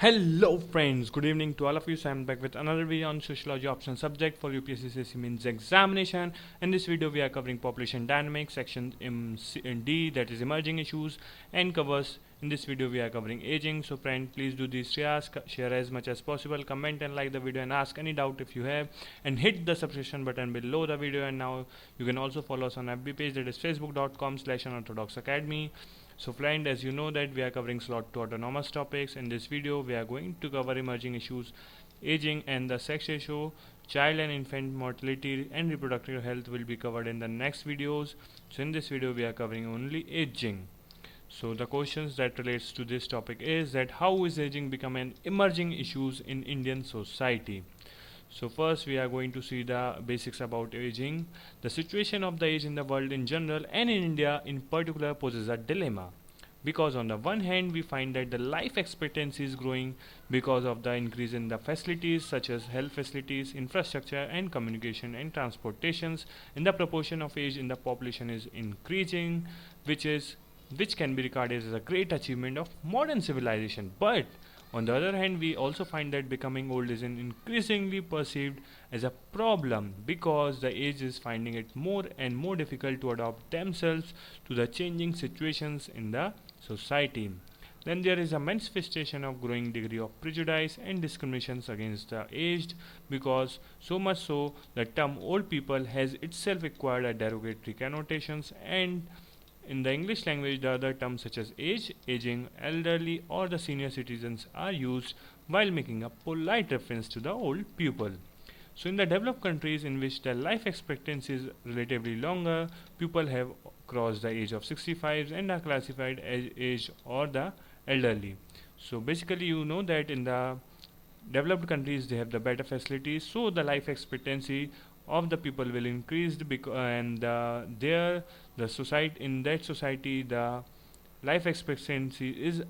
Hello friends, good evening to all of you. So I'm back with another video on sociology optional subject for UPSC CSE means examination. In this video we are covering population dynamics section in D, that is emerging issues, and covers in this video we are covering aging. So friend, please do these tasks, share as much as possible, comment and like the video, and ask any doubt if you have, and hit the subscription button below the video. And now you can also follow us on FB page, that is facebook.com/unorthodox academy. So friend, as you know that we are covering slot 2 autonomous topics. In this video we are going to cover emerging issues, aging and the sex ratio, child and infant mortality and reproductive health will be covered in the next videos. So in this video we are covering only aging. So the questions that relates to this topic is that how is aging become an emerging issues in Indian society. So first we are going to see the basics about aging. The situation of the age in the world in general and in India in particular poses a dilemma, because on the one hand we find that the life expectancy is growing because of the increase in the facilities such as health facilities, infrastructure and communication and transportations, and the proportion of age in the population is increasing, which can be regarded as a great achievement of modern civilization. But on the other hand, we also find that becoming old is increasingly perceived as a problem, because the age is finding it more and more difficult to adapt themselves to the changing situations in the society. Then there is a manifestation of growing degree of prejudice and discriminations against the aged, because so much so the term old people has itself acquired a derogatory connotations, and in the English language, the other terms such as age, aging, elderly, or the senior citizens are used while making a polite reference to the old people. So, in the developed countries in which the life expectancy is relatively longer, people have crossed the age of 65 and are classified as aged or the elderly. So, basically, you know that in the developed countries they have the better facilities, so the life expectancy of the people will increase, and there the society in that society the life expectancy is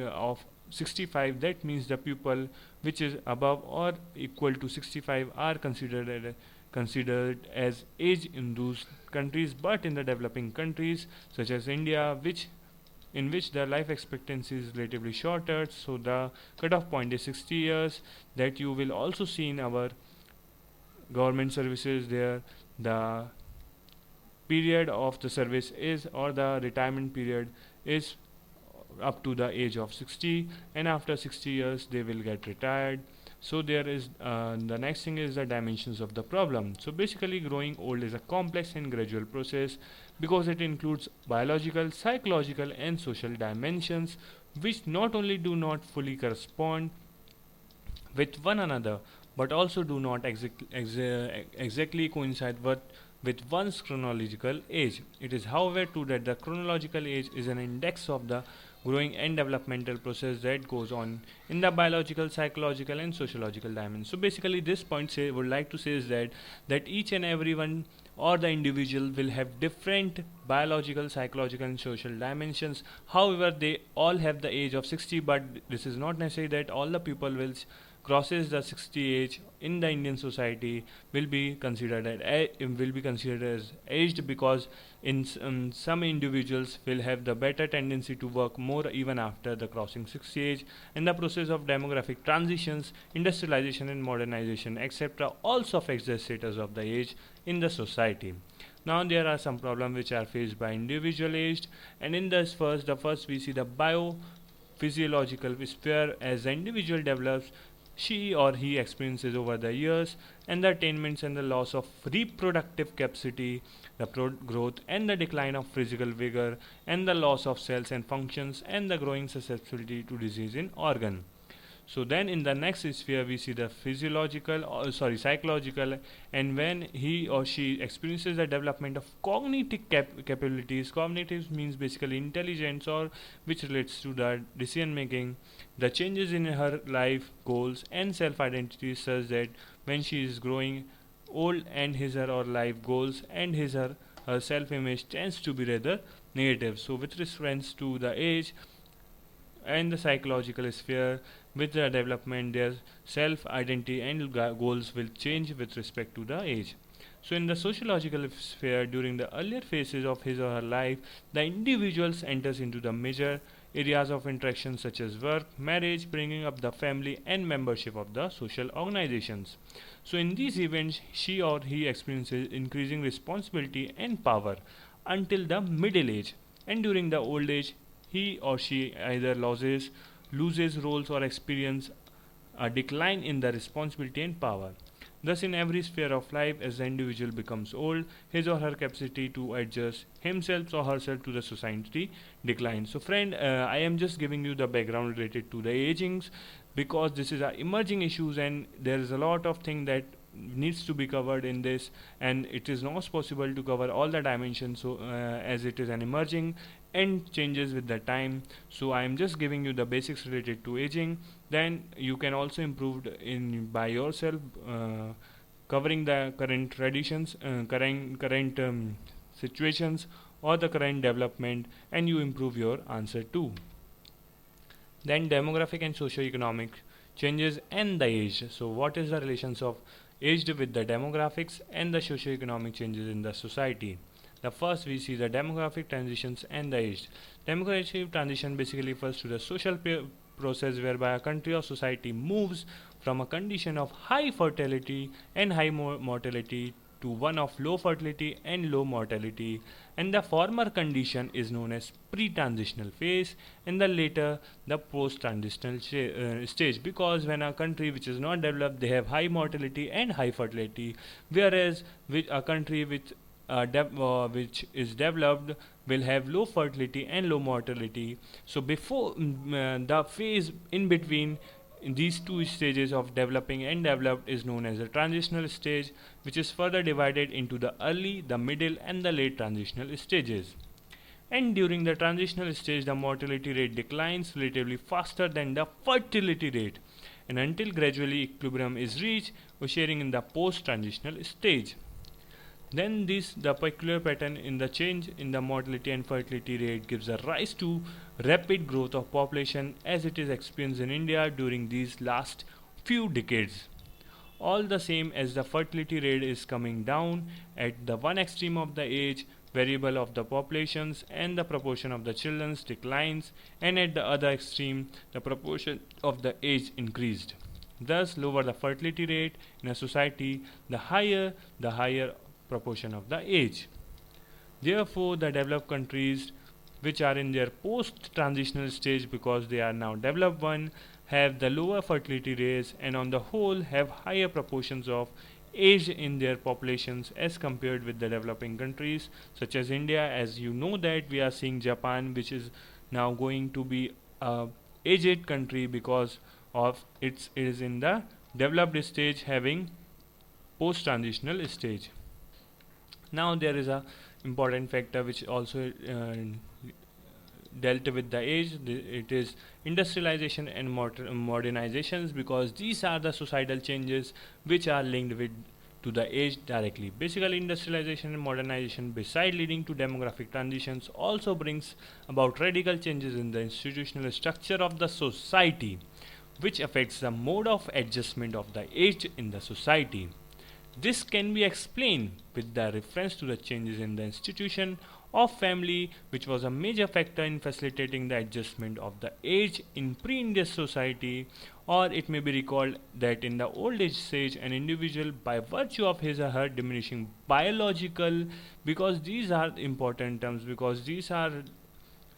of 65. That means the people which is above or equal to 65 are considered as age in those countries. But in the developing countries such as India, in which the life expectancy is relatively shorter, so the cutoff point is 60 years, that you will also see in our government services. There the period of the service is, or the retirement period is, up to the age of 60, and after 60 years they will get retired. So there is the next thing is the dimensions of the problem. So basically growing old is a complex and gradual process, because it includes biological, psychological and social dimensions, which not only do not fully correspond with one another, but also do not exactly coincide with one's chronological age. It is, however, true that the chronological age is an index of the growing and developmental process that goes on in the biological, psychological, and sociological dimensions. So, basically, this point would like to say is that each and every one or the individual will have different biological, psychological, and social dimensions. However, they all have the age of 60, but this is not necessary that all the people will crosses the 60 age in the Indian society will be considered as aged, because in some individuals will have the better tendency to work more even after the crossing 60 age. In the process of demographic transitions, industrialization and modernization, etc., also affects the status of the age in the society. Now there are some problems which are faced by individual aged, and in this first we see the biophysiological sphere. As the individual develops, she or he experiences over the years, and the attainments and the loss of reproductive capacity, the growth and the decline of physical vigor, and the loss of cells and functions, and the growing susceptibility to disease in organ. So then in the next sphere we see the psychological, and when he or she experiences the development of cognitive capabilities. Cognitive means basically intelligence, or which relates to the decision making, the changes in her life goals and self identity, such that when she is growing old and his or her life goals and his or her self image tends to be rather negative. So with reference to the age and the psychological sphere, with the development their self identity and goals will change with respect to the age. So in the sociological sphere, during the earlier phases of his or her life, the individuals enters into the major areas of interaction such as work, marriage, bringing up the family, and membership of the social organizations. So, in these events, she or he experiences increasing responsibility and power until the middle age, and during the old age, he or she either loses roles or experience a decline in the responsibility and power. Thus, in every sphere of life, as the individual becomes old, his or her capacity to adjust himself or herself to the society declines. So, friend, I am just giving you the background related to the agings, because this is a emerging issues and there is a lot of thing that needs to be covered in this, and it is not possible to cover all the dimensions, so as it is an emerging and changes with the time. So I am just giving you the basics related to aging. Then you can also improve in by yourself, covering the current traditions, current situations or the current development, and you improve your answer too. Then demographic and socio-economic changes and the age. So what is the relations of aged with the demographics and the socio-economic changes in the society? The first we see the demographic transitions and the age. Demographic transition basically refers to the social process whereby a country or society moves from a condition of high fertility and high mortality to one of low fertility and low mortality, and the former condition is known as pre-transitional phase, and the later the post-transitional stage, because when a country which is not developed, they have high mortality and high fertility, whereas with a country which is developed will have low fertility and low mortality. So before the phase in between these two stages of developing and developed is known as the transitional stage, which is further divided into the early, the middle, and the late transitional stages. And during the transitional stage, the mortality rate declines relatively faster than the fertility rate, and until gradually equilibrium is reached, ushering in the post-transitional stage. Then the peculiar pattern in the change in the mortality and fertility rate gives a rise to rapid growth of population as it is experienced in India during these last few decades. All the same, as the fertility rate is coming down at the one extreme of the age variable of the populations, and the proportion of the children declines, and at the other extreme the proportion of the age increased. Thus, lower the fertility rate in a society, the higher proportion of the age. Therefore, the developed countries which are in their post-transitional stage, because they are now developed one, have the lower fertility rates and on the whole have higher proportions of age in their populations as compared with the developing countries such as India. As you know that we are seeing Japan, which is now going to be a aged country because of it is in the developed stage having post-transitional stage. Now there is a important factor which also dealt with the age. It is industrialization and modernizations, because these are the societal changes which are linked with to the age directly. Basically, industrialization and modernization, beside leading to demographic transitions, also brings about radical changes in the institutional structure of the society, which affects the mode of adjustment of the age in the society. This can be explained with the reference to the changes in the institution of family, which was a major factor in facilitating the adjustment of the age in pre-industrial society. Or it may be recalled that in the old age stage, an individual, by virtue of his or her diminishing biological, because these are important terms, because these are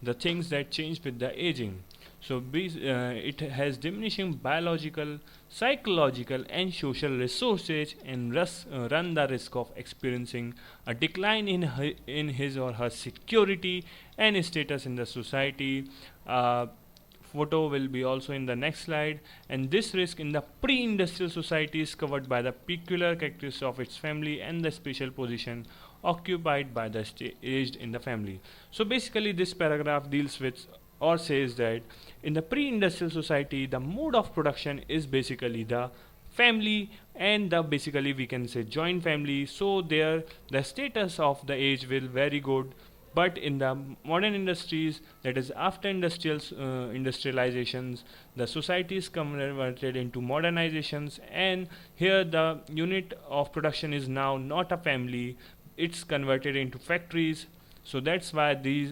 the things that change with the aging. So it has diminishing biological, psychological, and social resources, and run the risk of experiencing a decline in his or her security and status in the society. Photo will be also in the next slide, and this risk in the pre-industrial society is covered by the peculiar characteristics of its family and the special position occupied by the aged in the family. So basically this paragraph deals with or says that in the pre-industrial society the mode of production is basically the family, and the basically we can say joint family. So there the status of the age will very good. But in the modern industries, that is after industrializations, the society is converted into modernizations, and here the unit of production is now not a family, it's converted into factories. So that's why these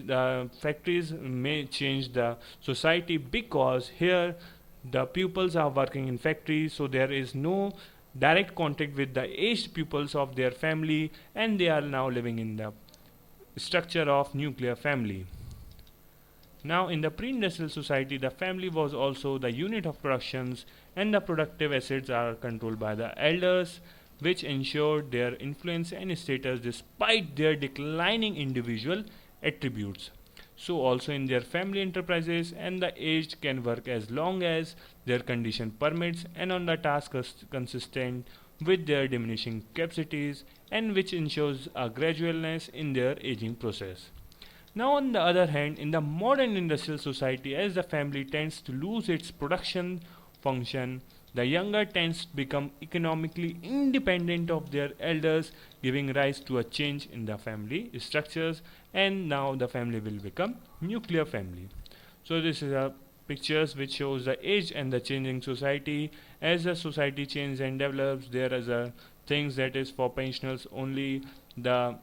factories may change the society, because here the pupils are working in factories, so there is no direct contact with the aged pupils of their family, and they are now living in the structure of nuclear family. Now, in the pre-industrial society, the family was also the unit of productions, and the productive assets are controlled by the elders, which ensured their influence and status despite their declining individual attributes. So, also in their family enterprises, and the aged can work as long as their condition permits and on the task consistent with their diminishing capacities, and which ensures a gradualness in their aging process. Now, on the other hand, in the modern industrial society, as the family tends to lose its production function, the younger tends to become economically independent of their elders, giving rise to a change in the family structures, and now the family will become nuclear family. So this is a pictures which shows the age and the changing society. As the society changes and develops, there is a things that is for pensioners only. The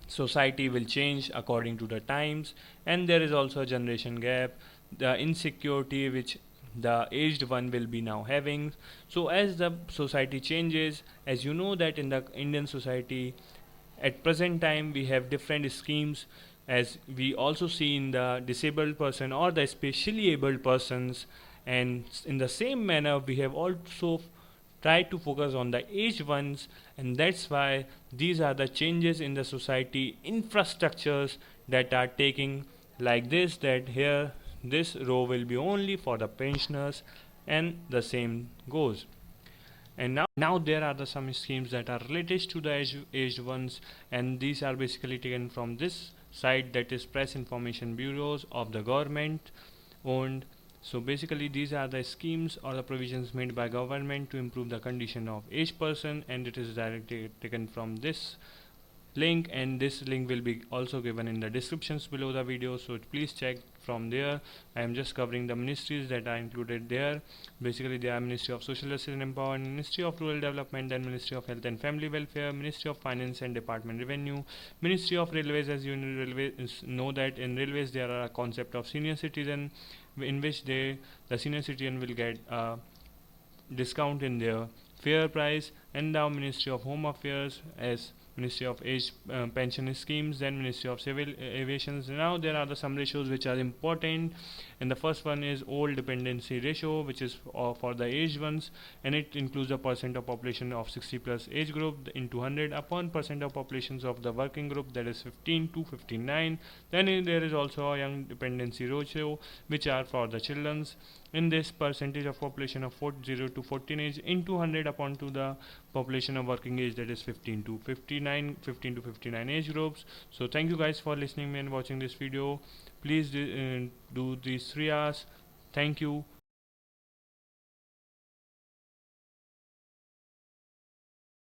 society will change according to the times, and there is also a generation gap, the insecurity which the aged one will be now having. So as the society changes, as you know that in the Indian society at present time we have different schemes, as we also see in the disabled person or the specially abled persons, and in the same manner we have also try to focus on the aged ones, and that's why these are the changes in the society infrastructures that are taking like this, that here this row will be only for the pensioners, and the same goes. And now there are the some schemes that are related to the aged ones, and these are basically taken from this site, that is press information bureaus of the government owned. So basically these are the schemes or the provisions made by government to improve the condition of aged person, and it is directly taken from this link, and this link will be also given in the descriptions below the video, so please check from there. I am just covering the ministries that are included there. Basically they are Ministry of Social Justice and Empowerment, Ministry of Rural Development, then Ministry of Health and Family Welfare, Ministry of Finance and Department Revenue, Ministry of Railways. As you know that in railways there are a concept of senior citizen, in which the senior citizen will get a discount in their fare price. And now Ministry of Home Affairs as Ministry of Age Pension Schemes, then Ministry of Civil Aviation. Now there are the some ratios which are important, and the first one is old dependency ratio, which is for the aged ones, and it includes the percent of population of 60 plus age group into 100 upon percent of populations of the working group, that is 15 to 59. Then there is also a young dependency ratio, which are for the children's. In this, percentage of population of 0 to 14 age into 100 upon to the population of working age, that is 15 to 59 age groups. So thank you guys for listening and watching this video. Please do these 3 hours. Thank you.